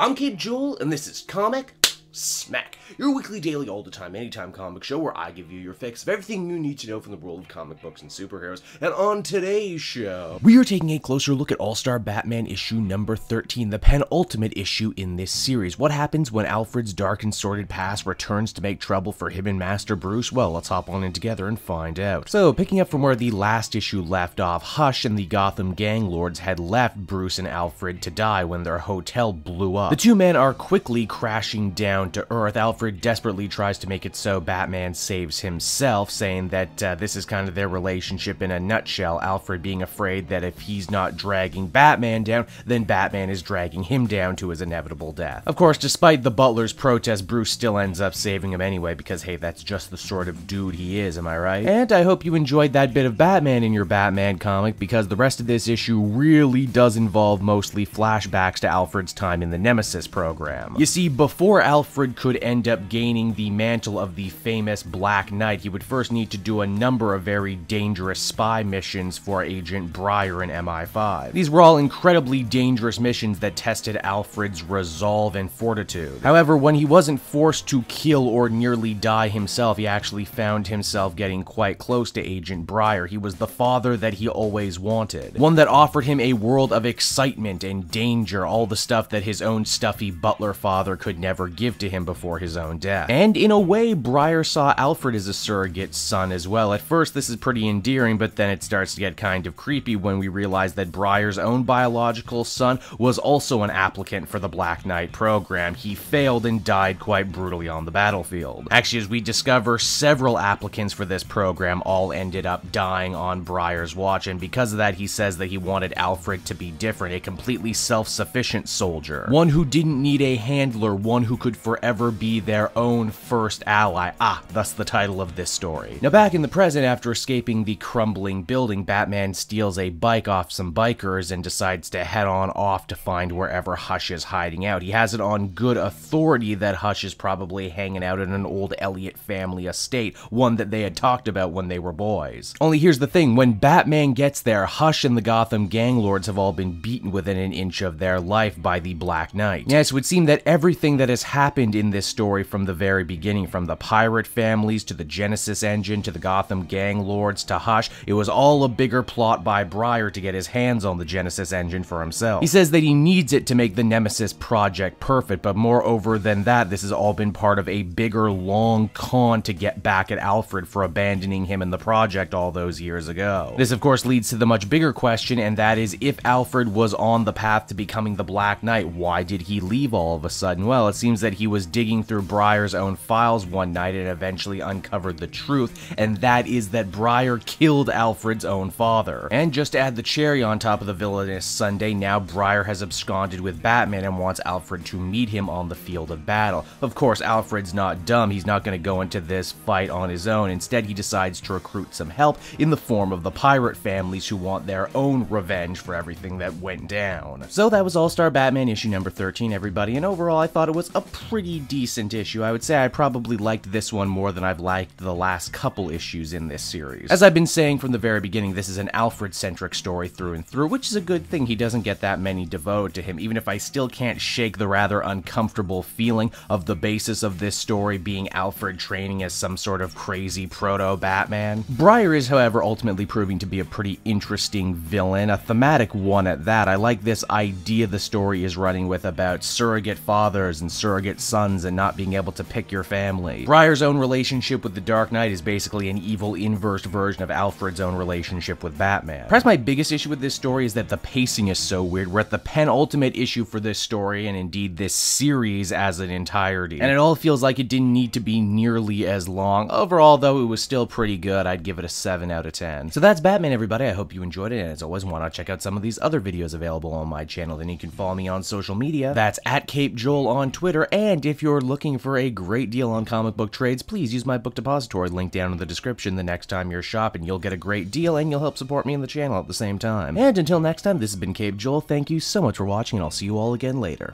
I'm Cape Joel, and this is Comic Smack, your weekly, daily, all-the-time, anytime comic show where I give you your fix of everything you need to know from the world of comic books and superheroes. And on today's show, we are taking a closer look at All-Star Batman issue number 13, the penultimate issue in this series. What happens when Alfred's dark and sordid past returns to make trouble for him and Master Bruce? Well, let's hop on in together and find out. So, picking up from where the last issue left off, Hush and the Gotham gang lords had left Bruce and Alfred to die when their hotel blew up. The two men are quickly crashing down to Earth. Alfred desperately tries to make it so Batman saves himself, saying that this is kind of their relationship in a nutshell, Alfred being afraid that if he's not dragging Batman down, then Batman is dragging him down to his inevitable death. Of course, despite the butler's protest, Bruce still ends up saving him anyway, because hey, that's just the sort of dude he is, am I right? And I hope you enjoyed that bit of Batman in your Batman comic, because the rest of this issue really does involve mostly flashbacks to Alfred's time in the Nemesis program. You see, before Alfred could end up gaining the mantle of the famous Black Knight, he would first need to do a number of very dangerous spy missions for Agent Breyer in MI5. These were all incredibly dangerous missions that tested Alfred's resolve and fortitude. However, when he wasn't forced to kill or nearly die himself, he actually found himself getting quite close to Agent Breyer. He was the father that he always wanted. One that offered him a world of excitement and danger, all the stuff that his own stuffy butler father could never give to him before his own death. And in a way, Breyer saw Alfred as a surrogate son as well. At first, this is pretty endearing, but then it starts to get kind of creepy when we realize that Breyer's own biological son was also an applicant for the Black Knight program. He failed and died quite brutally on the battlefield. Actually, as we discover, several applicants for this program all ended up dying on Breyer's watch, and because of that, he says that he wanted Alfred to be different, a completely self-sufficient soldier. One who didn't need a handler, one who could forever be their own first ally. Thus the title of this story. Now back in the present, after escaping the crumbling building, Batman steals a bike off some bikers and decides to head on off to find wherever Hush is hiding out. He has it on good authority that Hush is probably hanging out in an old Elliott family estate, one that they had talked about when they were boys. Only here's the thing, when Batman gets there, Hush and the Gotham gang lords have all been beaten within an inch of their life by the Black Knight. Yes, it would seem that everything that has happened in this story from the very beginning, from the pirate families to the Genesis engine to the Gotham gang lords to Hush, it was all a bigger plot by Breyer to get his hands on the Genesis engine for himself. He says that he needs it to make the Nemesis project perfect, but moreover than that, this has all been part of a bigger, long con to get back at Alfred for abandoning him in the project all those years ago. This, of course, leads to the much bigger question, and that is, if Alfred was on the path to becoming the Black Knight, why did he leave all of a sudden? Well, it seems that he was digging through Breyer's own files one night and eventually uncovered the truth, and that is that Breyer killed Alfred's own father. And just to add the cherry on top of the villainous sundae, now Breyer has absconded with Batman and wants Alfred to meet him on the field of battle. Of course, Alfred's not dumb. He's not going to go into this fight on his own. Instead, he decides to recruit some help in the form of the pirate families who want their own revenge for everything that went down. So that was All-Star Batman issue number 13, everybody, and overall I thought it was a pretty decent issue. I would say I probably liked this one more than I've liked the last couple issues in this series. As I've been saying from the very beginning, this is an Alfred-centric story through and through, which is a good thing. He doesn't get that many devoted to him, even if I still can't shake the rather uncomfortable feeling of the basis of this story being Alfred training as some sort of crazy proto-Batman. Breyer is, however, ultimately proving to be a pretty interesting villain, a thematic one at that. I like this idea the story is running with about surrogate fathers and surrogate sons and not being able to pick your family. Breyer's own relationship with the Dark Knight is basically an evil inverse version of Alfred's own relationship with Batman. Perhaps my biggest issue with this story is that the pacing is so weird. We're at the penultimate issue for this story and indeed this series as an entirety, and it all feels like it didn't need to be nearly as long. Overall, though, it was still pretty good. I'd give it a 7 out of 10. So that's Batman, everybody. I hope you enjoyed it, and as always, why not check out some of these other videos available on my channel. Then you can follow me on social media. That's at Cape Joel on Twitter, and if you're looking for a great deal on comic book trades, please use my book depository link down in the description the next time you're shopping. You'll get a great deal, and you'll help support me and the channel at the same time. And until next time, this has been Cape Joel. Thank you so much for watching, and I'll see you all again later.